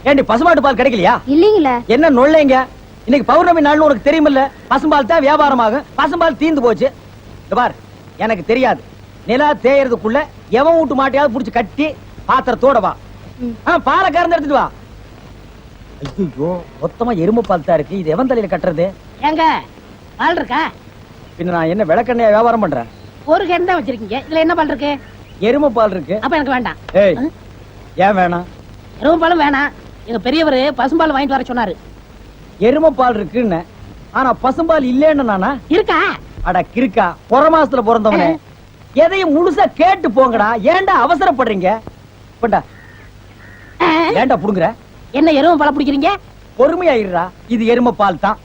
ஏண்டி பசுமாட்டு பால் கிடைக்கலையா? இல்லீங்களே. என்ன நொல்லைங்க? இன்னைக்கு பௌர்ணமி நாள்னு உனக்கு தெரியுமில்ல? பசும்பால் தான் வியாபாரமாகும். பசும்பால் தீந்து போச்சு. பார், எனக்கு தெரியாது. நிலா தேயறதுக்குள்ள எவன் வீட்டு மாட்டையாவது புடிச்சு கட்டி பாத்திரத்தோட வா. பாலை கறந்து எடுத்துட்டு வா. ஐயோ, மொத்தமா எருமை பால் தான் இருக்கு. இது எவன் தலையில கட்டுறது? ஏங்க பால் இருக்கா? பின்ன நான் என்ன விளக்கெண்ணையா வியாபாரம் பண்றேன்? ஒரு கேன் தான் வச்சிருக்கீங்க. இதுல என்ன பால் இருக்கு? எருமை பால் இருக்கு. அப்ப எனக்கு வேண்டாம். ஏய், ஏன் வேணாம்? எருமை பாலும் வேணாம். எங்க பெரியவர் பசும்பால் வாங்கிட்டு வர சொன்னாரு. எருமை பால் இருக்குன்னு, ஆனா பசும்பால் இல்லேன்னு நானா? இருக்கா? அட கிறுக்கா, புற மாசத்துல பிறந்தவனே, எதையும் முழுசா கேட்டு போங்கடா. ஏன்டா அவசரப்படுறீங்க? போண்டா. ஏன்டா புடுங்குற? என்ன எருமை பால் பிடிக்கிறீங்க? பொறுமையா இருடா. இது எருமை பால் தான்.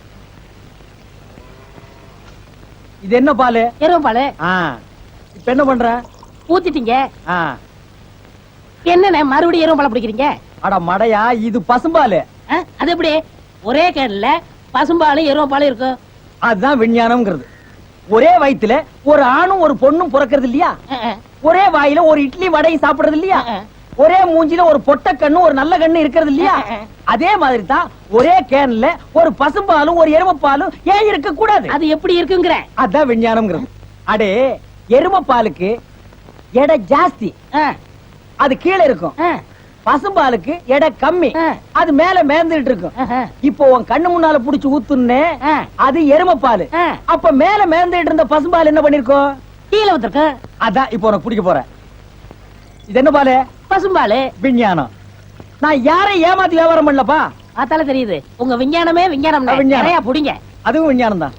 இது என்ன பால்? எருமை பால். இப்ப என்ன பண்ற? ஊத்திட்டீங்க. ஆ. என்னண்ணே மறுபடியும் எருமை பால் பிடிக்கிறீங்க? அட மடையா, இது பசும்பால். அது எப்படி ஒரே கேன்ல பசும்பாலும் எருமை பாலும் இருக்கும்? அதுதான் விஞ்ஞானம்ங்கிறது. ஒரே வயித்துல ஒரு ஆணும் ஒரு பொண்ணும் பிறக்கிறது இல்லையா? ஒரே வாயில ஒரு இட்லி வடையும் சாப்பிடுறது இல்லையா? ஒரே மூஞ்சில ஒரு பொட்ட கண்ணு ஒரு நல்ல கண்ணு இருக்கிறது இல்லையா? அதே மாதிரி தான் ஒரே கேன்ல ஒரு பசும்பாலும் ஒரு எருமை பாலும் ஏன் இருக்க கூடாது? அது எப்படி இருக்குங்கிற? அதான் விஞ்ஞானம்ங்கிறது. அடே, எருமை பாலுக்கு எடை ஜாஸ்தி, அது கீழே இருக்கும். பசும்பாலுக்கு எடை கம்மி, அது மேல மேந்துட்டு இருக்கும். இப்போ உன் கண்ணு முன்னால புடிச்சு ஊத்துன்னு, அது எருமை பால். அப்ப மேல மேந்துட்டு இருந்த பசும்பால் என்ன பண்ணிருக்கோம்? கீழே ஊத்திருக்கு. அதான் இப்போ உனக்கு பிடிக்க போறேன். இது என்ன பால்? பசும்பால். விஞ்ஞானம். நான் யாரை ஏமாத்தி வியாபாரம் பண்ணலப்பா. அதால தெரியுது உங்க விஞ்ஞானமே விஞ்ஞானம். நிறைய புடிங்க. அதுவும் விஞ்ஞானம் தான்.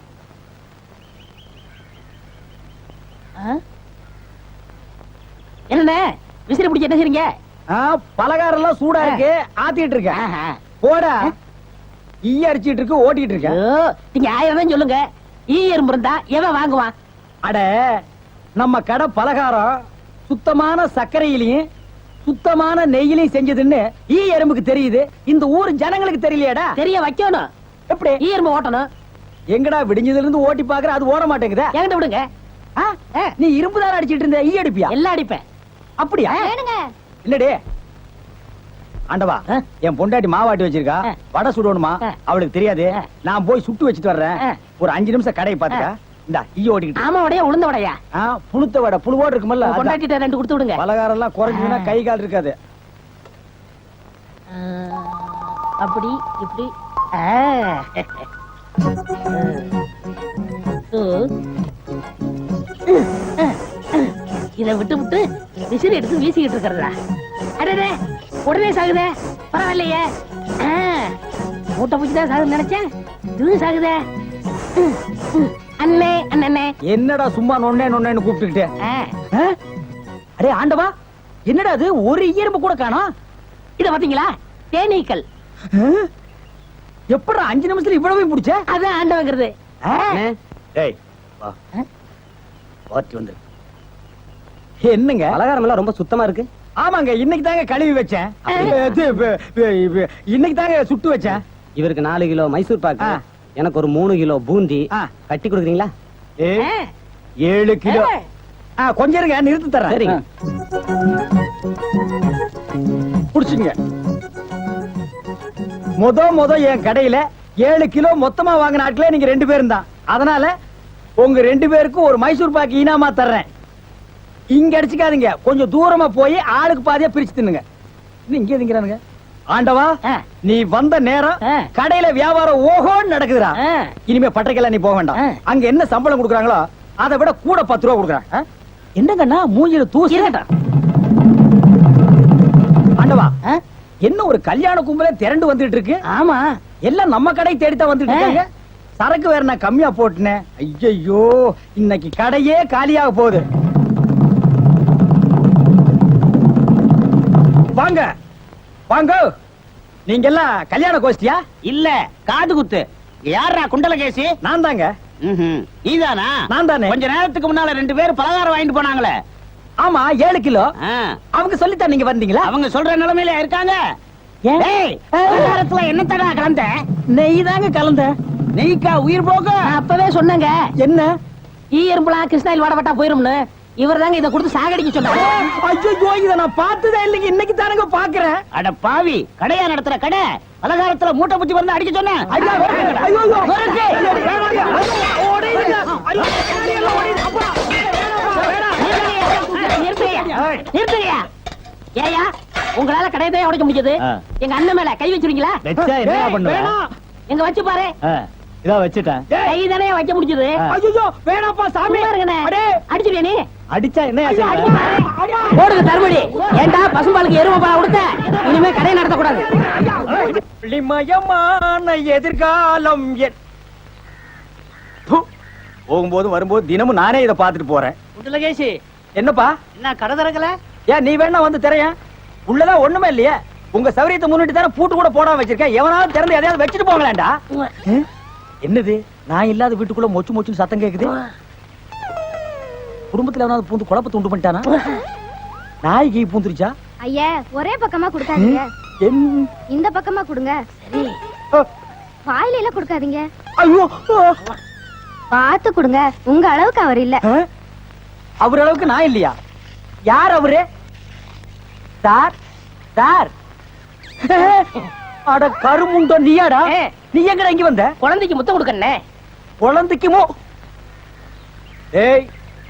என்ன விசிறி பிடிச்ச என்ன செய்றீங்க? பலகாரம் எல்லாம் சூடா இருக்கு, ஆத்திட்டு இருக்கேன். போடா. ஈ அடிச்சிட்டு இருக்கு, ஓட்டிட்டு இருக்கேன். நீங்க 1000 தான் சொல்லுங்க. ஈ எறும்பு இருந்தா எவன் வாங்குவான்? அட, நம்ம கடை பலகாரம் சுத்தமான சர்க்கரையிலையும் சுத்தமான நெய்யிலையும் செஞ்சதுன்னு ஈ எறும்புக்கு தெரியுது. இந்த ஊர் ஜனங்களுக்கு தெரியலையாடா? தெரிய வைக்கணும். எப்படி? ஈ எறும்பு ஓட்டணும். எங்கடா விடிஞ்சதுல இருந்து ஓட்டி பாக்குற, அது ஓட மாட்டேங்குதா? என்கிட்ட விடுங்க. நீ இரும்பு தானே அடிச்சிட்டு இருந்த, ஈ அடிப்பியா? எல்லாம் அடிப்பேன். அப்படியா? இல்லடே ஆண்டவா, என் பொண்டாட்டி மாவாட்டி வச்சிருக்கா, வடை சுடணுமா? அவளுக்கு தெரியாது. நான் போய் சுட்டு வச்சிட்டு வர்றேன். ஒரு 5 நிமிஷம் கடையை பாத்துக்க. இந்தா ஈ ஓடிக்கிட்டு. ஆமா, வடையா உளுந்த வடையா? புழுத்த வடை, புழுவோடு இருக்குமல்ல. பொண்டாட்டிட்ட 2 கொடுத்து விடுங்க. பலகாரம் எல்லாம் குறைஞ்சுனா கை கால் இருக்காது. அப்படி இப்படி. இதை விட்டு விட்டு விசிறி எடுத்து வீசிக்கிட்டு இருக்கிறதா? அடடே, உடனே சாகுதே. பரவாயில்லையே, மூட்டை பூச்சிதான் சாகுது நினைச்சேன். இது சாகுதே. அண்ணே அண்ணே. என்னடா சும்மா நொண்ணே நொண்ணேன்னு கூப்பிட்டுக்கிட்டே? அடே ஆண்டவா, என்னடா அது? ஒரு ஈரம்பு கூட காணோம். இத பாத்தீங்களா? தேனீக்கள். எப்படா 5 நிமிஷத்துல இவ்வளவு பிடிச்ச? அதான் ஆண்டவங்கிறது. டேய் வா, வாட்டி வந்து. என்னங்க பலகாரம் எல்லாம் ரொம்ப சுத்தமா இருக்கு? ஆமாங்க, இன்னைக்கு தாங்க கழுவி வச்சேன். இன்னைக்கு தாங்க சுட்டு வச்சேன். இவருக்கு 4 கிலோ மைசூர் பாக்கு, எனக்கு ஒரு 3 கிலோ பூந்தி கட்டி கொடுக்குறீங்களா? 7 கிலோ. கொஞ்சம் இருங்க, நிறுத்து தரேன். சரிங்க. புடிச்சுங்க. முத என் கடையில 7 கிலோ மொத்தமா வாங்கின ஆட்களே நீங்க 2 பேரும் தான். அதனால உங்க 2 பேருக்கும் ஒரு மைசூர் பாக்கு இனாமா தர்றேன். இங்க அடிச்சுக்காதீங்க, கொஞ்சம் தூரமா போய் ஆளுக்கு பாதியா பிரிச்சு தின்னுங்க. இங்கே திங்கிறானுங்க. ஆண்டவா, நீ வந்த நேரம் கடையில வியாபாரம் ஓஹோன்னு நடக்குதுடா. இனிமே பட்டறைக்கெல்லாம் நீ போக வேண்டாம். அங்க என்ன சம்பளம் கொடுக்குறாங்களோ அதை விட கூட 10 ரூபா கொடுக்குறாங்க. என்னங்கண்ணா மூஞ்சில தூசி? ஆண்டவா, என்ன ஒரு கல்யாண கும்பலே திரண்டு வந்துட்டு இருக்கு? ஆமா, எல்லாம் நம்ம கடை தேடித்தான் வந்துட்டு இருக்காங்க. சரக்கு வேற நான் கம்மியா போட்டுனேன். ஐயோ, இன்னைக்கு கடையே காலியாக போகுது. வாங்க வாங்க. நீங்க எல்லாம் கல்யாண கோஷ்டியா? இல்ல, காது குத்து. யாரா குண்டலகேசி? நான் தாங்க. நீதானா? நான் தானே. கொஞ்ச நேரத்துக்கு முன்னால 2 பேர் பலகாரம் வாங்கிட்டு போனாங்களே. ஆமா, 7 கிலோ. அவங்க சொல்லித்தான் நீங்க வந்தீங்களா? அவங்க சொல்ற நிலைமையில இருக்காங்க. பலகாரத்துல என்ன தடா கலந்த? நெய் தாங்க கலந்த. நெய்க்கா உயிர் போக? அப்பவே சொன்னங்க. என்ன? ஈ எறும்புலாம் கிருஷ்ணாயில் வாடப்பட்டா போயிரும்னு. இவர் தாங்க இதை கொடுத்து சாகடிக்க சொன்னாரு. ஐயோ இத நான் பார்த்ததே இல்லைங்க, இன்னைக்கு தானங்க பாக்குறேன். அட பாவி, கடையா நடத்துற கடை, பலகாரத்துல மூட்டை புத்தி வந்து அடிக்க சொன்னேன். ஐயோ, ஐயோ, ஓடிடுங்க. ஐயோ, ஓடிடுங்க. அப்பா. நிறுத்துங்கயா. ஏயா உங்களால கடையதான் உடைக்க முடிஞ்சது, எங்க அண்ணன் மேல கை வச்சிருக்கீங்களா? வேணாம். எங்க வச்சு பாரு. இதோ வச்சுட்டேன். கை தானே வைக்க முடிஞ்சது. ஐயோ வேணாப்பா சாமி. அடிச்சுடியா நீ? அடிச்சா என்ன போடுங்க தருமடி. ஏண்டா பசும்பாலுக்கு எருமை பால் கொடுத்த? இனிமே கடை நடத்த கூடாது. வெளிமயமான எதிர்காலம் போகும்போது வரும்போது தினமும் நானே இதை பார்த்துட்டு போறேன். முத்துலகேசி, என்னப்பா என்ன கடை திறக்கல? ஏன் நீ வேணா வந்து திரையன்? உள்ளதான் ஒண்ணுமே இல்லையே. உங்க சௌரியத்தை முன்னிட்டு தானே பூட்டு கூட போடாம வச்சிருக்கேன். எவனாவது திறந்து எதையாவது வச்சுட்டு போங்களேன்டா. என்னது நான் இல்லாத வீட்டுக்குள்ள மொச்சு மொச்சுன்னு சத்தம் கேக்குது? குடும்பத்துல எவனாவது பூந்து குழப்பத்தை உண்டு பண்ணிட்டானா? நாய்க்கு பூந்துருச்சா? ஐயா ஒரே பக்கமா கொடுக்காதீங்க, இந்த பக்கமா கொடுங்க. சரி, வாயில எல்லாம் கொடுக்காதீங்க, ஐயோ பார்த்து கொடுங்க. உங்க அளவுக்கு அவர் இல்ல. அவர் அளவுக்கு நான் இல்லையா? யார் அவரு? Sir sir. அட கருமுண்டோ நீயாடா? நீ எங்கடா இங்க வந்த? குழந்தைக்கு முத்தம் கொடுக்கண்ணே. குழந்தைக்குமோ? ஏய்,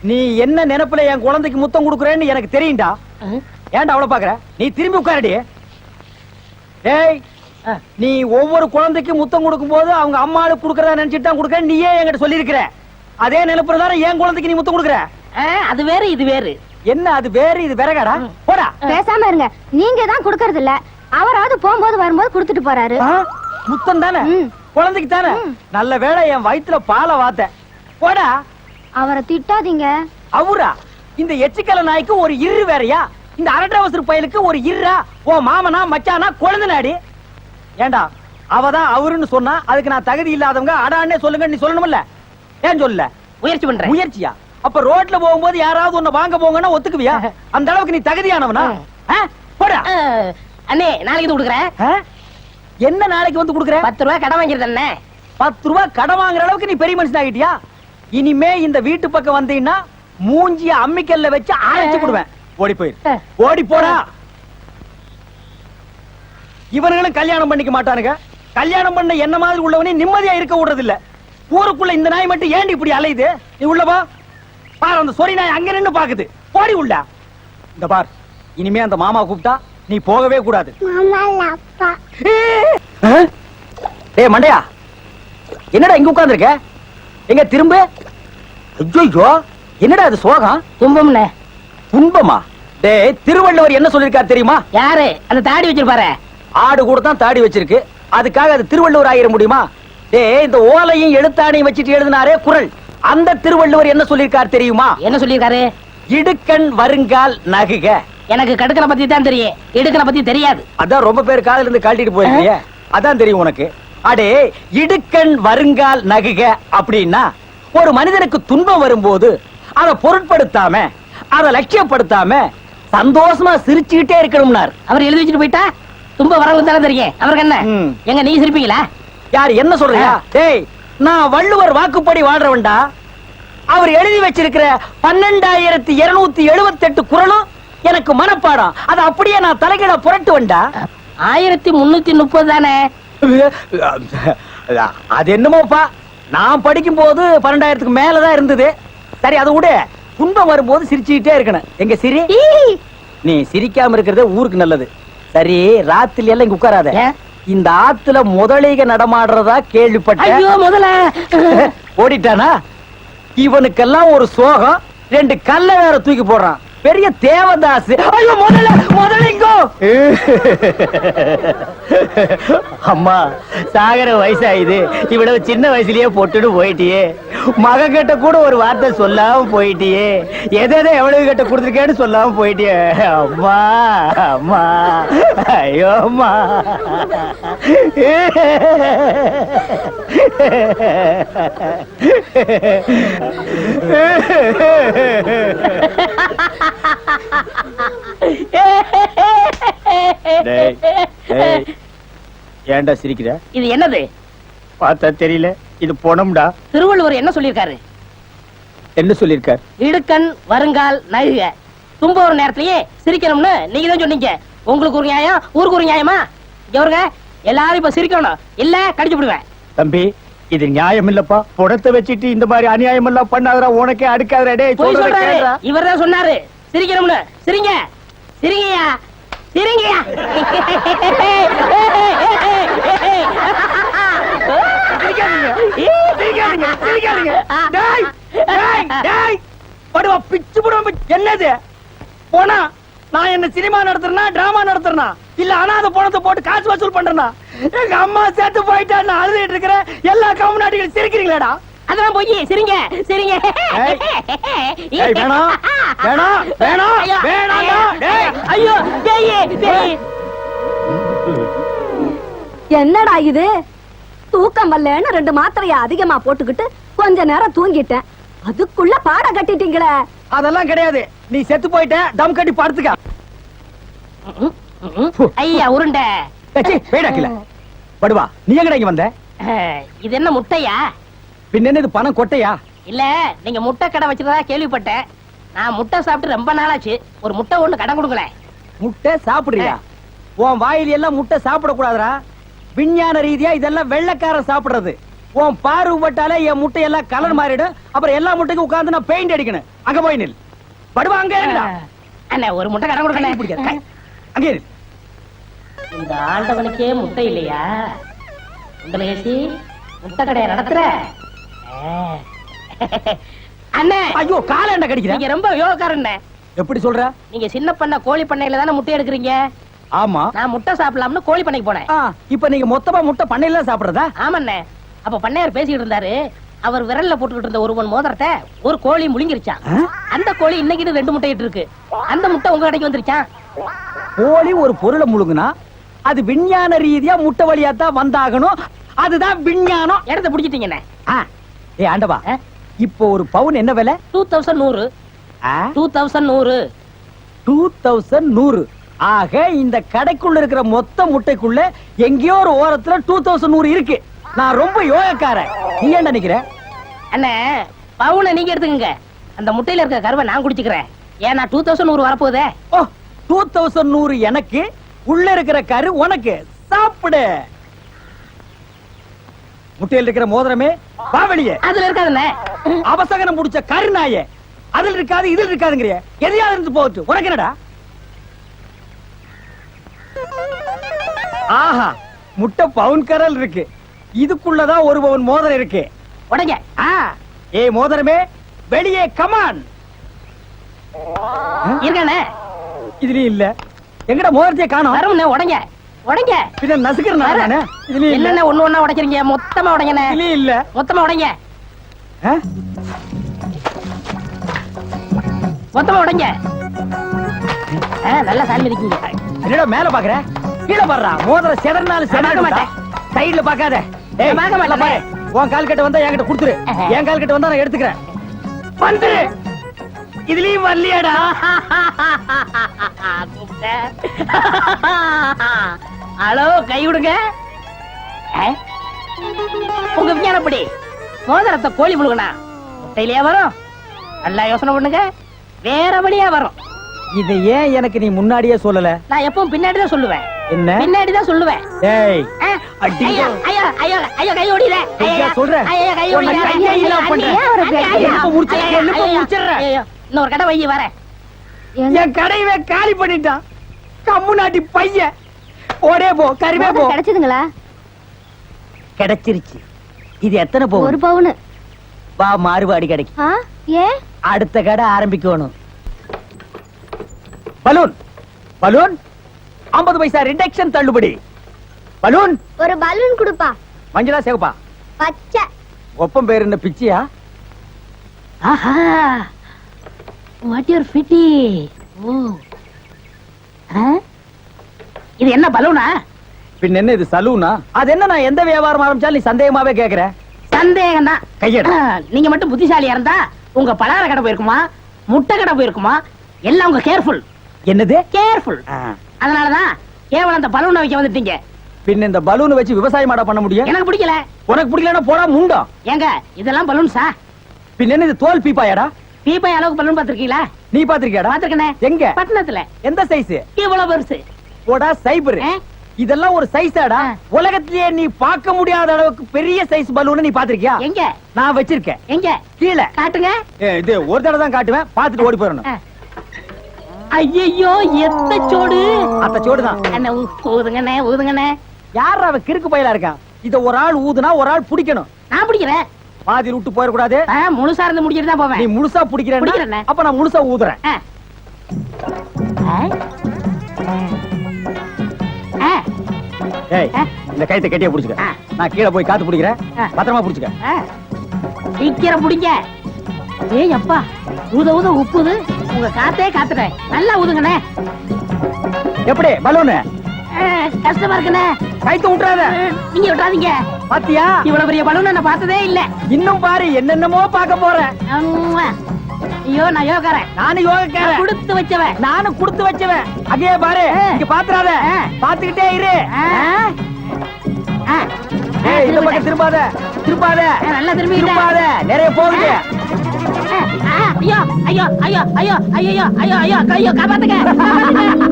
நீ என்ன நினைப்புல என் குழந்தைக்கு முத்தம் கொடுக்குறேன்னு எனக்கு தெரியும்டா. ஏன்டா அவ்வளவு பாக்குற? நீ திரும்பி உட்காரடி. ஏய், நீ ஒவ்வொரு குழந்தைக்கு முத்தம் கொடுக்கும் போது அவங்க அம்மாளுக்கு கொடுக்கறதா நினைச்சிட்டு தான் கொடுக்க. நீயே என்கிட்ட சொல்லி இருக்கிற. அதே நினைப்புல தானே என் குழந்தைக்கு நீ முத்தம் கொடுக்குற. அது வேற இது வேறு. என்ன அது வேறு இது வேறகாடா? போடா. பேசாம இருங்க. நீங்க தான் கொடுக்கறது இல்ல, அவராவது போகும்போது வரும்போது கொடுத்துட்டு போறாரு. முத்தம் தானே குழந்தைக்கு தானே? நல்ல வேளை என் வயித்துல பாலை வாத்த. போடா. அவரை திட்டாதீங்க. அவரா? இந்த எச்சிக்கல நாய்க்கு ஒரு இரு வேறயா? இந்த அரட்டவசர் பயலுக்கு ஒரு இருரா? ஓ மாமனா மச்சானா குழந்தை நாடி? ஏண்டா அவதான் அவருன்னு சொன்னா அதுக்கு நான் தகுதி இல்லாதவங்க அடான்னே சொல்லுங்க நீ சொல்லணும்ல? ஏன் சொல்லல? முயற்சி பண்றேன். முயற்சியா? அப்ப ரோட்ல போகும்போது யாராவது உன்னை வாங்க போங்கன்னா ஒத்துக்குவியா? அந்த அளவுக்கு நீ தகுதியானவனா? போடா. அண்ணே நாளைக்கு கொடுக்குறேன். என்ன நாளைக்கு வந்து கொடுக்குற? 10 ரூபாய் கடன் வாங்கிருந்தேன் அண்ணே. 10 ரூபாய் கடன் வாங்குற அளவுக்கு நீ பெரிய மனுஷன் ஆகிட்டியா? இனிமே இந்த வீட்டு பக்கம் வந்தீங்கன்னா மூஞ்சிய அம்மிக்கல்ல வச்சு அரைச்சு விடுவேன். ஓடி போயிரு. ஓடி போடா. இவனுங்களும் கல்யாணம் பண்ணிக்க மாட்டானுங்க. கல்யாணம் பண்ண என்ன மாதிரி உள்ளவனே நிம்மதியா இருக்க விடுறது இல்ல. ஊருக்குள்ள இந்த நாய் மட்டும் ஏண்டி இப்படி அலையுது? நீ உள்ள வா. பாரு, அந்த சொறி நாய் அங்க நின்னு பாக்குது. போடி உள்ள. இந்த பார், இனிமே அந்த மாமா கூப்பிட்டா நீ போகவே கூடாது. ஏய் மண்டையா, என்னடா இங்க உட்கார்ந்திருக்க? எங்க திரும்ப? ஐயோ, என்னடா அது சோகம்? துன்பம்னே. துன்பமா? டேய், திருவள்ளுவர் என்ன சொல்லிருக்காரு தெரியுமா? யாரு அந்த தாடி வச்சிருப்பாரு? ஆடு கூட தான் தாடி வச்சிருக்கு, அதுக்காக அது திருவள்ளுவர் ஆயிர முடியுமா? டேய், இந்த ஓலையும் எழுத்தாணையும் வச்சிட்டு எழுதினாரே குறள், அந்த திருவள்ளுவர் என்ன சொல்லிருக்காரு தெரியுமா? என்ன சொல்லிருக்காரு? இடுக்கண் வருங்கால் நகுக. எனக்கு கடுக்கனை பத்தி தான் தெரியும், இடுக்கனை பத்தி தெரியாது. அதான் ரொம்ப பேர் காதுல இருந்து கழட்டிட்டு போயிருக்கீங்க, அதான் தெரியும் உனக்கு. அடே, இடுக்கண் வருங்கால் நகுக அப்படின்னா ஒரு மனிதனுக்கு துன்பம் வரும்போது அதை பொருட்படுத்தாம, அதை லட்சியப்படுத்தாம சந்தோஷமா சிரிச்சுக்கிட்டே இருக்கணும்னார். அவர் எழுதி வச்சுட்டு போயிட்டா துன்பம் வரவும் தானே தெரியும். அவருக்கு என்ன? எங்க நீ சிரிப்பீங்களா? யார் என்ன சொல்றியா? டேய், நான் வள்ளுவர் வாக்குப்படி வாழ்றவன்டா. அவர் எழுதி வச்சிருக்கிற 12278 குறளும் எனக்கு மனப்பாடம். அது அப்படியே நான் தலைகீழ புரட்டுவன்டா. 1330 தானே? அது என்னமோப்பா, நான் படிக்கும் போது 12,000க்கு மேலதான் இருந்தது. சரி, அது விட துன்பம் வரும்போது சிரிச்சுக்கிட்டே இருக்கணும். எங்க சிரி? நீ சிரிக்காம இருக்கிறது ஊருக்கு நல்லது. சரி, ராத்திரி எல்லாம் இங்க உட்காராத. இந்த ஆத்துல முதலைக நடமாடுறதா கேள்விப்பட்டேன். ஐயோ, முதல்ல ஓடிட்டானா? இவனுக்கெல்லாம் ஒரு சோகம், 2 கல்ல வேற தூக்கி போடுறான். பெரிய தேவதாஸ். ஐயோ, முதல்ல முதலிங்கோ. அம்மா, சாகர வயசாயுது, இவ்வளவு சின்ன வயசுலயே போட்டுட்டு போயிட்டியே. மகன் கிட்ட கூட ஒரு வார்த்தை சொல்லாம போயிட்டியே. எதை எவ்வளவு கிட்ட கொடுத்துருக்கேன்னு சொல்லாம போயிட்டியே. அம்மா அம்மா, ஐயோ அம்மா. ஏன்டா சிரிக்கிற? இது என்னது? பார்த்தா தெரியல, இது பொணம்டா. திருவள்ளுவர் என்ன சொல்லிருக்காரு? என்ன சொல்லிருக்கார்? இடுக்கண் வருங்கால் நகுக தும்ப ஒரு நேரத்திலேயே சிரிக்கணும்னு நீங்க தான் சொன்னீங்க. உங்களுக்கு ஒரு நியாயம், ஊருக்கு ஒரு நியாயமா? இங்க வருங்க, எல்லாரும் இப்ப சிரிக்கணும், இல்ல கடிச்சு விடுவேன். தம்பி, இது நியாயம் இல்லப்பா. புடத்தை வச்சிட்டு இந்த மாதிரி அநியாயம் எல்லாம் பண்ணாதடா, உனக்கே அடுக்காதடா. டேய் போய் சொல்றத சொல்றாரு, கேளுடா. இவர்தான் சொன்னாரு சிரிக்கணும்னு. சிரிங்க சிரிங்கயா சிரிங்கயா. சிரிக்காதீங்க, சிரிக்காதீங்க, சிரிக்காதீங்க. டேய், டேய், டேய். படுவா பிச்சு புடுவா. என்னது போனா? நான் என்ன சினிமா நடத்துறனா, டிராமா நடத்துறனா, இல்ல அனாதை பணத்தை போட்டு காசு வசூல் பண்றேனா? எங்க அம்மா சேர்த்து போயிட்டா நான் அழுதுட்டு இருக்கிறேன். எல்லா கம்முனாட்டிகளும் சிரிக்கிறீங்களாடா? அதெல்லாம் போய் சிரிங்க சிரிங்க. ஏய், ஏய், வேணாம், வேணாம், வேணாம், வேணாம்டா. டேய், ஐயோ பேயே பேயே. என்னடா இது? தூக்கம் வரலன்னு 2 மாத்திரைய அதிகமா போட்டுக்கிட்டு கொஞ்ச நேரம் தூங்கிட்டேன். அதுக்குள்ள பாட கட்டிட்டீங்களே. அதெல்லாம் கிடையாது. நீ செத்து போயிட்ட, தம் கட்டி படுத்துக்க. ஐயா உருண்டை. வேடாக்கல படுவா. நீ எங்கடா இங்க வந்த? இது என்ன முட்டையா? பின்ன என்ன இது பணம் கொட்டையா? இல்ல, நீங்க முட்டை கடை வச்சிருந்தா கேள்விப்பட்டேன். நான் முட்டை சாப்பிட்டு ரொம்ப நாளாச்சு. ஒரு முட்டை ஒண்ணு கடன் கொடுங்களேன். முட்டை சாப்பிடுறியா? உன் வாயில எல்லாம் முட்டை சாப்பிட கூடாதுடா. விஞ்ஞான ரீதியா இதெல்லாம் வெள்ளைக்காரன் சாப்பிடுறது. உன் பார்வை பட்டாலே என் முட்டை எல்லாம் கலர் மாறிடும். அப்புறம் எல்லா முட்டைக்கும் உட்கார்ந்து நான் பெயிண்ட் அடிக்கணும். அங்க போய் நில். படுவா அங்க இருடா. அண்ணா ஒரு முட்டை கடன் கொடுங்களேன். பிடிக்காது. அங்கே நில். இந்த ஆண்டவனுக்கே முட்டை இல்லையா? உங்களேசி முட்டை கடையை நடத்துற அண்ணே. ஐயோ காலாண்ட கடிக்கிற. நீங்க ரொம்ப யோகக்காரண்ணே. எப்படி சொல்ற? நீங்க சின்ன பண்ண கோழி பண்ணையில தானே முட்டை எடுக்கிறீங்க. ஆமா. நான் முட்டை சாப்பிடலாம்னு கோழி பண்ணைக்கு போனேன். இப்ப நீங்க மொத்தமா முட்டை பண்ணையில சாப்பிடுறதா? ஆமாண்ணே. அப்ப பண்ணையார் பேசிட்டு இருந்தாரு. அவர் விரல்ல போட்டுக்கிட்டு இருந்த ஒரு மோதிரத்தை ஒரு கோழி முழுங்கிருச்சான். அந்த கோழி இன்னைக்கு 2 முட்டை இட்டு இருக்கு. அந்த முட்டை உங்க கடைக்கு வந்துருச்சான். கோழி ஒரு பொருளை முழுங்குனா அது விஞ்ஞான ரீதியா முட்டை வழியா தான் வந்தாகணும். அதுதான் விஞ்ஞானம். இடத்த பிடிச்சிட்டீங்கண்ணே. ஏ ஆண்டவா, இப்போ ஒரு பவுன் என்ன விலை? 2100. 2100. 2100. ஆக இந்த கடைக்குள்ள இருக்கிற மொத்த முட்டைக்குள்ள எங்கேயோ ஒரு ஓரத்துல 2100 இருக்கு. நான் ரொம்ப யோகக்காரன். நீ ஏன் நினைக்கிற? அண்ணே, பவுனை நீங்க எடுத்துக்கங்க. அந்த முட்டையில இருக்க கருவை நான் குடிச்சுக்கிறேன். ஏன்னா 2100 வரப்போதே. ஓ, 2100 எனக்கு, உள்ள இருக்கிற கரு உனக்கு. சாப்பிடு. முட்டையில் இருக்கிற மோதிரமே வா வெளியே. அதுல இருக்காதுண்ணே. அவசகனம் முடிச்ச கரு நாயே. அதுல இருக்காது இதுல இருக்காதுங்கிறிய. எதையாவது இருந்து போட்டு உனக்கு என்னடா? ஆஹா, முட்டை பவுன் கரல் இருக்கு. இதுக்குள்ளதான் ஒரு பவுன் மோதிரம் இருக்கு. உடைங்க. ஏ மோதிரமே வெளியே கமான். இருக்கானே. இதுலயும் இல்ல. எங்கடா மோதிரத்தையே காணோம்? வரும்ண்ணே. உடைங்க உடைங்க. பின்ன நசுக்கிறேன் நானே. இதுலயும் இல்ல. என்னண்ணே ஒண்ணு ஒண்ணா உடைக்கிறீங்க? மொத்தமா உடைங்கண்ணே. இதுலயும் இல்ல. மொத்தமா உடைங்க. மொத்தமா உடைங்க. நல்லா சாமி இருக்கீங்க. என்னடா மேல பாக்குற? கீழே பாருடா. மோதிரம் செதறனாலும் செதற மாட்டேன். சைடுல பாக்காத. ஏய் பார்க்க மாட்டேன். பாரு. உன் கால் கட்ட வந்தா என்கிட்ட கொடுத்துரு. என் கால் கட்ட வந்தா நான் எடுத்துக்கிறேன். வந்துரு. இதுலயும் வரலையாடா? ஹலோ, கை விடுங்க. உங்க விஞ்ஞானப்படி மோதிரத்தை கோழி முழுகனா முட்டையிலேயே வரும். நல்லா யோசனை பண்ணுங்க. வேற வழியா வரும். இதை ஏன் எனக்கு நீ முன்னாடியே சொல்லல? நான் எப்பவும் பின்னாடிதான் சொல்லுவேன். என்ன? பின்னாடிதான் சொல்லுவேன். ஏய் ஐயோ ஐயோ ஐயோ ஐயோ, கை ஓடில. ஐயா சொல்றேன். ஐயோ கை ஓடில. கையை இல்ல பண்றேன். இன்னொரு கடை வை வரேன். என் கடையவே காலி பண்ணிட்டான். கம்முனாட்டி பையன். ஓடே போ, கறிவே போ. கிடைச்சதுங்களா? கிடைச்சிருச்சு. இது எத்தனை ஒரு பவுன்? பவுன். வா மாறுபாடி கிடைக்கும். ஏன்? அடுத்த கடை ஆரம்பிக்கணும். பலூன் பலூன் 50 பைசா ரிடக்ஷன் தள்ளுபடி. பலூன் ஒரு பலூன் கொடுப்பா. மஞ்சளா சேவப்பா? பச்சை. ஒப்பம் பேர் என்ன பிச்சியா? ஆஹா, வாட் யூர் ஃபிட்டி. ஓ, இது என்ன பலூனா? பின் என்ன இது சலூனா? அது என்ன, நான் எந்த வியாபாரம் ஆரம்பிச்சாலும் நீ சந்தேகமாவே கேக்குற. சந்தேகம் தான். கையெடு. நீங்க மட்டும் புத்திசாலியா இருந்தா உங்க பலகார கடை போயிருக்குமா, முட்டை கடை போயிருக்குமா, எல்லாம் உங்க கேர்ஃபுல். என்னது கேர்ஃபுல்? அதனாலதான் கேவலம் அந்த பலூனை வைக்க வந்துட்டீங்க. பின் இந்த பலூன் வச்சு விவசாயம் பண்ண முடியும்? எனக்கு பிடிக்கல. உனக்கு பிடிக்கலன்னா போடா முண்டோ. ஏங்க இதெல்லாம் பலூன்ஸா? பின்ன என்ன இது தோல் பீப்பாயாடா? பீப்பாய் அளவுக்கு பலூன் பாத்திருக்கீங்களா? நீ பாத்திருக்கியாடா? பாத்திருக்கனே. எங்க? பட்டணத்துல. எந்த சைஸ்? இவ்வளவு பெருசு. போடா சைபர். இதெல்லாம் ஒரு சைஸாடா? உலகத்திலேயே நீ பார்க்க முடியாத அளவுக்கு பெரிய சைஸ் பலூன் நீ பாத்திருக்கியா? எங்க? நான் வச்சிருக்கேன். எங்க? கீழே காட்டுங்க. இது ஒரு தடவை தான் காட்டுவேன், பாத்துட்டு ஓடி போயிடணும். ஐயோ எத்த சோடு. அத்த சோடுதான். அண்ணே ஊதுங்கண்ணே ஊதுங்கண்ணே. யார் அவ கிறுக்கு பையலா இருக்கான்? இத ஒரு ஆள் ஊதுனா ஒரு ஆள் பிடிக்கணும். நான் பிடிக்கிறேன். பாதி விட்டு போயிட கூடாது. முழுசா இருந்து முடிச்சிட்டு தான் போவேன். நீ முழுசா பிடிக்கிறேன்னா பிடிக்கிறேனே. அப்ப நான் முழுசா ஊதுறேன். ஏய், இந்த கைத்தை கெட்டியா புடிச்சுக்க. நான் கீழே போய் காத்து பிடிக்கிறேன். பத்திரமா புடிச்சுக்க. சீக்கிரம் பிடிங்க. ஏய் அப்பா, ஊத ஊத உப்புது. உங்க காத்தே காத்துறேன். நல்லா ஊதுங்கண்ணே. எப்படி பலூனு? கஷ்டமா இருக்குண்ணே. கைத்து விட்டுறாத. நீங்க விட்டுறாதீங்க. பாத்தியா? இவ்வளவு பெரிய பலூன் நான் பார்த்ததே இல்ல. இன்னும் பாரு, என்னென்னமோ பார்க்க போறேன். ஐயோ நான் யோகாரன். நானும் யோகக்காரன். கொடுத்து வச்சவன். நானும் கொடுத்து வச்சவன். அங்கே பாரு, இங்க பாத்துறாத. பாத்துக்கிட்டே இரு. ஏய், இந்த பக்கம் திரும்பாத. திரும்பாத. நல்லா திரும்பி திரும்பாத. நிறைய போகுது. ஐயோ ஐயோ ஐயோ ஐயோ ஐயோ ஐயோ ஐயோ ஐயோ காப்பாத்துங்க.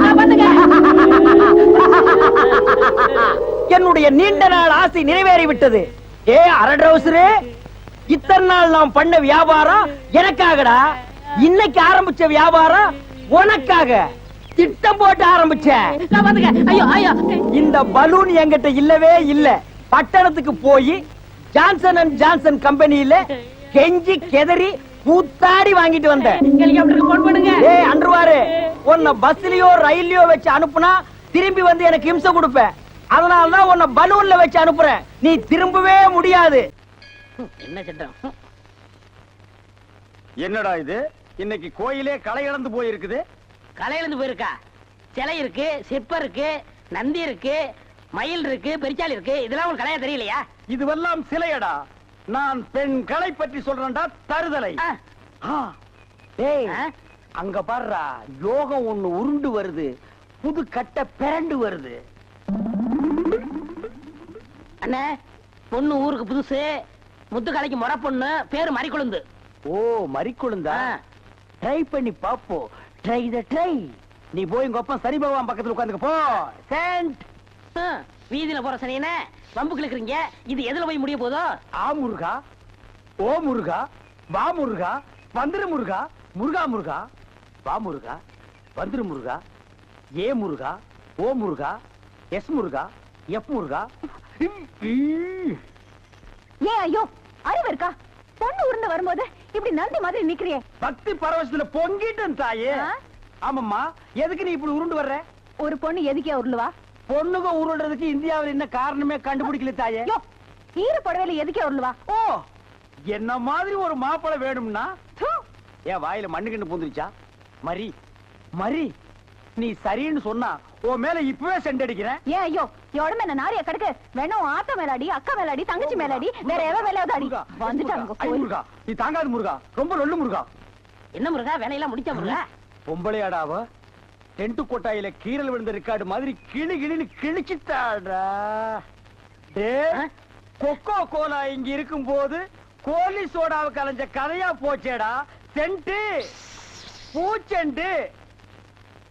காப்பாத்துங்க. என்னுடைய நீண்ட நாள் ஆசை நிறைவேறி விட்டது. ஏ அரட்ரவுசரே, இத்தனை நாள் நாம் பண்ண வியாபாரம் எனக்காகடா. இன்னைக்கு ஆரம்பிச்ச வியாபாரம் உனக்காக. திட்டம் போட்டு ஆரம்பிச்சேன். காப்பாத்துங்க. ஐயோ ஐயோ. இந்த பலூன் என்கிட்ட இல்லவே இல்ல. பட்டணத்துக்கு போய் ஜான்சன் அண்ட் ஜான்சன் கம்பெனியில கெஞ்சி கெதறி கூத்தாடி வாங்கிட்டு வந்தேன். ஹெலிகாப்டருக்கு போன் பண்ணுங்க. ஏய் அன்றுவாரு, உன்னை பஸ்லயோ ரயில்லயோ வச்சு அனுப்புனா திரும்பி வந்து எனக்கு இம்சை கொடுப்ப. அதனாலதான் உன்னை பலூன்ல வச்சு அனுப்புறேன். நீ திரும்பவே முடியாது. என்ன சட்டம்? என்னடா இது? இன்னைக்கு கோயிலே களை இழந்து போயிருக்குது. களை இழந்து போயிருக்கா? சிலை இருக்கு, சிற்பம் இருக்கு, நந்தி இருக்கு, மயில் இருக்கு, பெரிச்சாலி இருக்கு. இதெல்லாம் உங்களுக்கு கலையா தெரியலையா? இதுவெல்லாம் சிலையடா. நான் பெண்களை பற்றி சொல்றேன்டா, தருதலை. அங்க பாருடா, யோகம் ஒண்ணு உருண்டு வருது. புது கட்ட பிறண்டு வருது. அண்ணே, பொண்ணு ஊருக்கு புதுசு. முத்துக்கலைக்கு முறை பொண்ணு. பேரு மறிக்குழுந்து. ஓ, மறிக்குழுந்தா? ட்ரை பண்ணி பாப்போ. ட்ரை த ட்ரை. நீ போய் உங்க அப்பா சனி பகவான் பக்கத்துல உட்கார்ந்துக்க போ. சென்ட். வீதியில போற சனியன வம்புக்கு இருக்கிறீங்க. இது எதுல போய் முடிய போதோ? ஆ முருகா, ஓ முருகா, வா முருகா, வந்துரு முருகா, முருகா முருகா, வா முருகா, வந்துரு முருகா, ஏ முருகா, ஓ முருகா, எஸ் முருகா, எஃப் முருகா. ஏன் ஐயோ, அறிவு இருக்கா? பொண்ணு உருண்டு வரும்போது இப்படி நந்தி மாதிரி நிக்கிறியே. பக்தி பரவசத்துல பொங்கிட்டேன் தாயே. ஆமாம்மா, எதுக்கு நீ இப்படி உருண்டு வர்ற? ஒரு பொண்ணு எதுக்கே உருளுவா? பொண்ணுங்க உருள்றதுக்கு இந்தியாவில் என்ன காரணமே கண்டுபிடிக்கல தாயே. ஈர புடவையில எதுக்கே உருளுவா? ஓ, என்ன மாதிரி ஒரு மாப்பிளை வேணும்னா என் வாயில மண்ணு கண்டு பூந்துருச்சா? மரி மரி, நீ சரின்னு சொன்னா உன் மேல இப்பவே செண்டடிக்கிறேன். ஏன் ஐயோ, உடம்பு என்ன நாரிய கடுக்கு? வேணும் ஆத்த மேலாடி, அக்கா மேலாடி, தங்கச்சி மேலாடி, வேற எவ வேலையாவது அடி. வந்துட்டாங்க. முருகா, நீ தாங்காது முருகா, ரொம்ப நொல்லு முருகா. என்ன முருகா, வேலையெல்லாம் முடிச்ச முருகா? பொம்பளையாடாவ டென்ட் கொட்டாயில கீரல் விழுந்த ரெக்கார்டு மாதிரி கிளி கிளின்னு கிழிச்சிட்டாடா. கொக்கோ கோலா இங்க இருக்கும் போது கோலி சோடாவை கலைஞ்ச கதையா போச்சேடா. சென்ட் பூச்செண்டு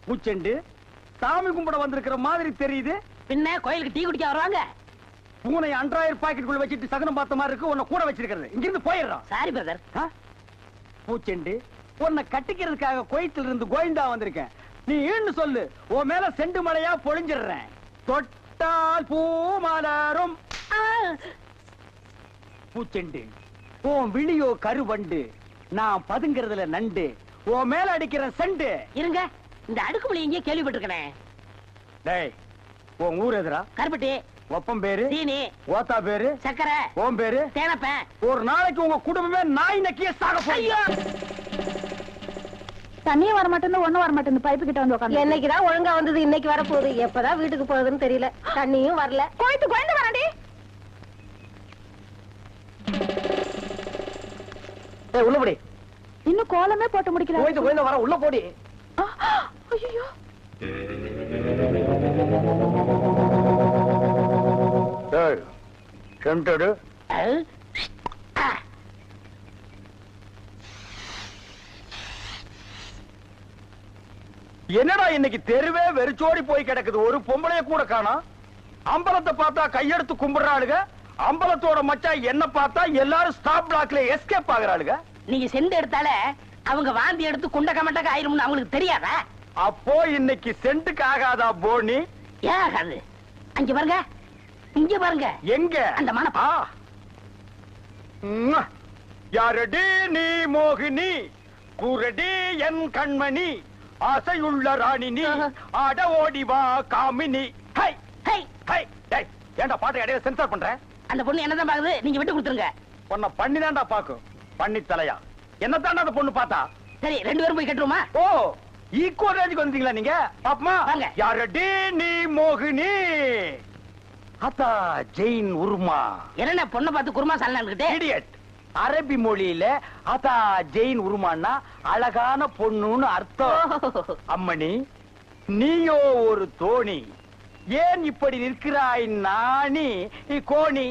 பூச்செண்டு சாமி கும்பிட வந்திருக்கிற மாதிரி தெரியுது. பின்ன கோயிலுக்கு டீ குடிக்க வருவாங்க. பூனை அன்றாயிரம் பாக்கெட்டுக்குள்ள வச்சிட்டு சகனம் பார்த்த மாதிரி இருக்கு. உன்னை கூட வச்சிருக்கிறது. இங்கிருந்து போயிடுறான். Sorry brother. பூச்செண்டு, உன்னை கட்டிக்கிறதுக்காக கோயத்தில் இருந்து கோயந்தா வந்திருக்கேன். நீ ஈன்னு சொல்லு, உன் மேல செண்டு மழையா பொழிஞ்சிடுறேன். தொட்டால் பூ மலரும். பூச்செண்டு, உன் விழியோ கருவண்டு, நான் பதுங்கிறதுல நண்டு. உன் மேல அடிக்கிற செண்டு. இருங்க, இந்த அடுக்குமொழி எங்கேயே கேள்விப்பட்டிருக்கேன். டேய், உன் ஊர் எதுரா? கருப்பட்டி. ஒப்பம் பேரு? சீனி. ஓத்தா பேரு? சக்கரை. ஓம் பேரு? தேனப்பேன். ஒரு நாளைக்கு உங்க குடும்பமே நாய் நக்கிய சாக போறியா? தண்ணியும் வர மாட்டேன்னு ஒண்ணும் வர மாட்டேன்னு பைப்பு கிட்ட வந்து உட்காந்து. என்னைக்குதான் ஒழுங்கா வந்தது, இன்னைக்கு வர போகுது. எப்பதான் வீட்டுக்கு போகுதுன்னு தெரியல. தண்ணியும் வரல. கோயத்து கோயந்து வரடி. உள்ளபடி இன்னும் கோலமே போட்டு முடிக்கல. கோயந்து கோயந்து வர, உள்ள போடி. ஐயோ, என்னடா இன்னைக்கு தெருவே வெறிச்சோடி போய் கிடக்குது, ஒரு பொம்பளைய கூட காணோம். அம்பலத்தை பார்த்தா கையெடுத்து கும்பிடுறாளுங்க, அம்பலத்தோட மச்சான் என்ன பார்த்தா எல்லாரும் ஸ்டாப் பிளாக்ல எஸ்கேப் ஆகுறாளுங்க. நீங்க செண்டு எடுத்தால அவங்க வாந்தி எடுத்து குண்ட கமட்டக்க ஆயிரும்னு அவங்களுக்கு தெரியாதா? அப்போ இன்னைக்கு சென்ட்டுக்கு ஆகாதா போனி? ஏன் ஆகாது? அங்க பாருங்க, இங்க பாருங்க. எங்க அந்த மனப்பா யாரடி நீ மோகினி, கூரடி என் கண்மணி, ஆசையுள்ள ராணி நீ, ஆட ஓடி வா காமினி. ஹை ஹை ஹை டேய், ஏன்டா பாட்டு இடையில சென்சார் பண்ற? அந்த பொண்ணு என்னதான் பாக்குது, நீங்க விட்டு கொடுத்துருங்க. உன்னை பண்ணிதான்டா பாக்கும், பண்ணி தலையா. என்னத்தாண்டா அந்த பொண்ணு பார்த்தா? சரி, 2 பேரும் போய் கட்டுருமா? ஓ, ஈக்குவல் ரேஞ்சுக்கு வந்துட்டீங்களா நீங்க? பாப்பமா வாங்க. யாரடி நீ மோகினி, அத்தா ஜெயின் உருமா. என்ன பொண்ணை பார்த்து குருமா சாலனான்கிட்டே? இடியட். அரபி மொழியில அதா ஜெயின் உருமான்னா அழகான பொண்ணுன்னு அர்த்தம். அம்மணி, நீயோ ஒரு தோணி, ஏன் இப்படி நிற்கிறாய் நாணி கோணி?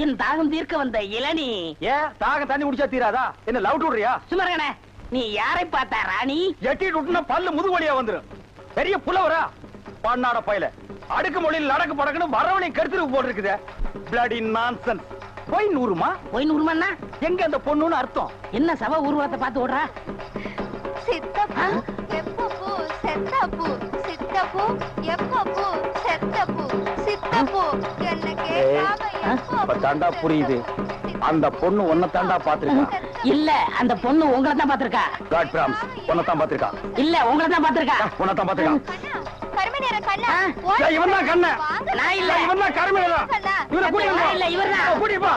என் தாகம் தீர்க்க வந்த இளநீ. ஏன் தாகம் தண்ணி குடிச்சா தீராதா? என்ன லவ் விடுறியா? சுமரகனே, நீ யாரை பார்த்தா ராணி? எட்டிட்டு விட்டுனா பல்லு முதுகு வழியா வந்துரும். பெரிய புலவரா பண்ணாட பையல, அடுக்கு மொழியில் நடக்கு படக்குன்னு வரவனை கருத்துருக்கு போட்டிருக்குது. Bloody nonsense. போய் நூறுமா? போய் நூறுமாண்ணா எங்க அந்த பொண்ணுன்னு அர்த்தம்? என்ன சவ ஊர்வலத்தை பார்த்து ஓடுறா? சித்தப்பு எப்பப்பு செத்தப்பு சித்தப்பு எப்பப்பு செத்தப்பு சித்தப்பு என்ன கேட்காம இப்ப தாண்டா புரியுது, அந்த பொண்ணு உன்னை தாண்டா பாத்துருக்கா. இல்ல, அந்த பொண்ணு உங்களை தான் பாத்திருக்கா. காட் பிராம்ஸ், உன்னை தான் பாத்துருக்கா. இல்ல, உங்களை தான் பாத்திருக்கா. உன்னை தான் பாத்துருக்கா. கருமநேர கண்ணா ஏய், இவன் தான் கண்ணு. நான் இல்ல. இவன் தான் கருமையா. இவனை கூட்டிட்டு நான் இல்ல, இவர்தான். கூட்டிட்டு போ.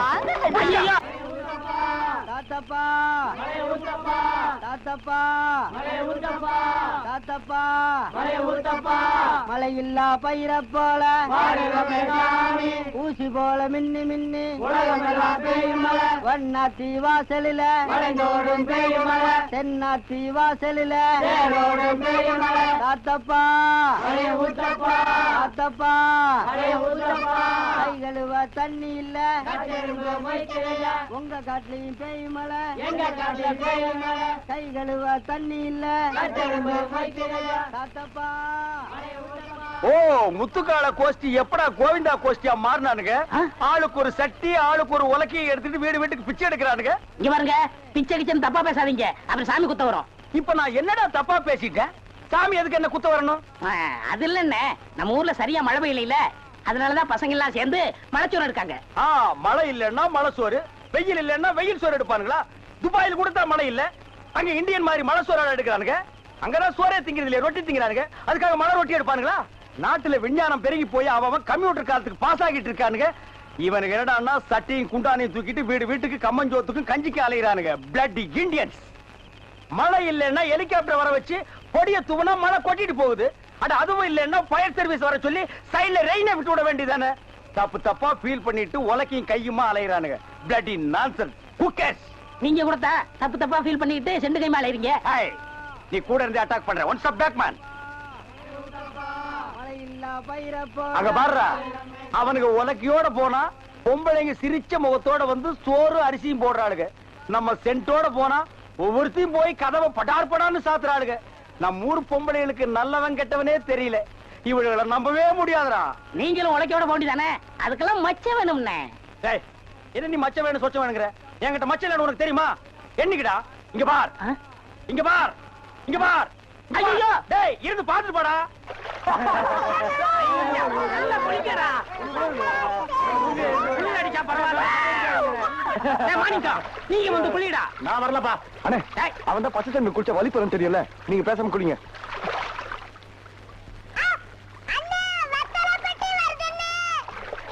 ஐயோ, தாத்தப்பா தாத்தப்பா தாத்தப்பா மழை இல்லா பயிர போல ஊசி போல மின்னி மின்னி வண்ணாத்தி வாசலில தென்னாத்தி வாசலில தாத்தப்பா தாத்தப்பா கை கழுவ தண்ணி இல்ல உங்க காட்டுலயும் பேய் மழை கை கழுவ தண்ணி இல்ல தாத்தப்பா. ஓ, முத்துக்கால கோஷ்டி எப்படா கோவிந்தா கோஷ்டியா மாறினானுங்க? ஆளுக்கு ஒரு சட்டி, ஆளுக்கு ஒரு உலக்கையை எடுத்துட்டு வீடு வீட்டுக்கு பிச்சை எடுக்கிறானுங்க. இங்க பாருங்க, பிச்சை கிச்சன் தப்பா பேசாதீங்க, அப்புறம் சாமி குத்த வரும். இப்ப நான் என்னடா தப்பா பேசிட்டேன்? சாமி எதுக்கு என்ன குத்த வரணும்? அது இல்லன்னு, நம்ம ஊர்ல சரியா மழை பெய்யல, அதனாலதான் பசங்க எல்லாம் சேர்ந்து மலைச்சோறு எடுக்காங்க. மழை இல்லன்னா மழை சோறு, வெயில் இல்லன்னா வெயில் சோறு எடுப்பானுங்களா? துபாயில் கூட தான் மழை இல்ல, அங்க இந்தியன் மாதிரி மழை சோறு எடுக்கிறானுங்க. அங்கதான் சோறே திங்கிறது இல்லையா, ரொட்டி திங்கிறானுங்க. அதுக்காக மழை ரொட்டி எடுப்பானுங்களா? நாட்டுல விஞ்ஞானம் பெருகி போய் அவன் கம்ப்யூட்டர் காலத்துக்கு பாஸ் ஆகிட்டு இருக்கானுங்க. இவனுக்கு என்னடான்னா சட்டியும் குண்டானையும் தூக்கிட்டு வீடு வீட்டுக்கு கம்மஞ்சோத்துக்கும் கஞ்சிக்கு அலைகிறானுங்க. Bloody Indians. மழை இல்லைன்னா ஹெலிகாப்டர் வர வச்சு பொடிய தூவனா மழை கொட்டிட்டு போகுது. அட அதுவும் இல்லைன்னா ஃபயர் சர்வீஸ் வர சொல்லி சைடுல ரெயினை விட்டு விட வேண்டியதானே? தப்பு தப்பா ஃபீல் பண்ணிட்டு உலக்கையும் கையுமா அலைகிறானுங்க. Bloody nonsense. Who cares? நீங்க கூட தப்பு தப்பா ஃபீல் பண்ணிட்டு செண்டு கை மேல இருங்க. நீ கூட இருந்து அட்டாக் பண்ற. One stop back man. அங்க பாருடா, அவனுக்கு உலக்கையோட போனா பொம்பளைங்க சிரிச்ச முகத்தோட வந்து சோறு அரிசியும் போடுறாளுங்க. நம்ம சென்ட்டோட போனா ஒவ்வொருத்தையும் போய் கதவை படார் படான்னு சாத்துறாளுங்க. நம்ம ஊர் பொம்பளைகளுக்கு நல்லவன் கெட்டவனே தெரியல. இவர்களை நம்பவே முடியாதுடா. நீங்களும் உலக்கையோட போண்டி தானே, அதுக்கெல்லாம் மச்ச வேணும்னே. என்ன நீ மச்ச வேணும் சொச்ச வேணுங்கிற? என்கிட்ட மச்ச இல்லன்னு உனக்கு தெரியுமா? என்னைக்குடா? இங்க பார், இங்க பார், இங்க பார். ஐயோ, டேய் இருந்து பாத்துட்டு போடா. நல்லா குளிக்கடா. குளி அடிச்சா பரவாயில்ல. மாணிக்கா, நீங்க வந்து குளிடா. நான் வரலப்பா. அண்ணே, அவன் தான் பச்சை தண்ணி குளிச்ச வலி பெறும் தெரியல. நீங்க பேசாம குளிங்க.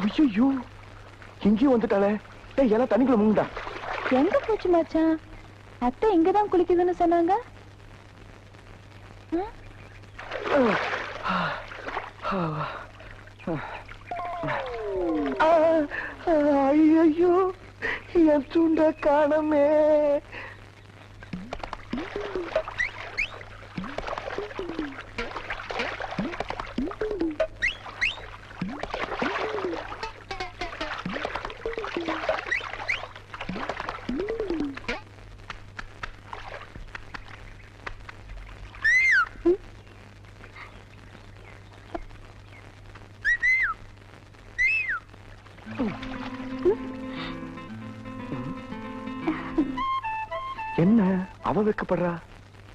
ஐயோ, இங்கேயும் வந்துட்டாளே. டேய் எல்லாம் தண்ணிக்குள்ள முங்குடா. எங்க போச்சு மச்சான்? அத்தை இங்கதான் குளிக்குதுன்னு சொன்னாங்க. ஐயோ, என் துண்ட காணமே. என்ன அவ வெக்கப்படுறா?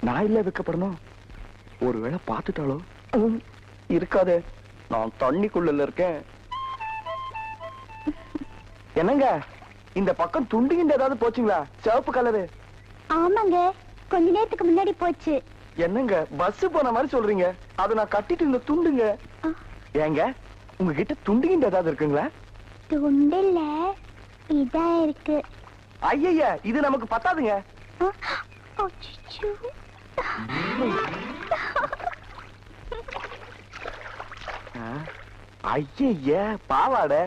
நான் இல்ல வெக்கப்படணும். ஒருவேளை பாத்துட்டாலோ? இருக்காதே, நான் தண்ணிக்குள்ள இருக்கேன். என்னங்க இந்த பக்கம் துண்டுகின்ற ஏதாவது போச்சுங்களா? சிவப்பு கலரு. ஆமாங்க, கொஞ்ச நேரத்துக்கு முன்னாடி போச்சு. என்னங்க பஸ் போன மாதிரி சொல்றீங்க? அதை நான் கட்டிட்டு இருந்த துண்டுங்க. ஏங்க உங்ககிட்ட துண்டுகின்ற ஏதாவது இருக்குங்களா? துண்டில்ல, இதான் இருக்கு. ஐயா இது நமக்கு பத்தாதுங்க. அச்சச்சோ. ஐய பாவாடை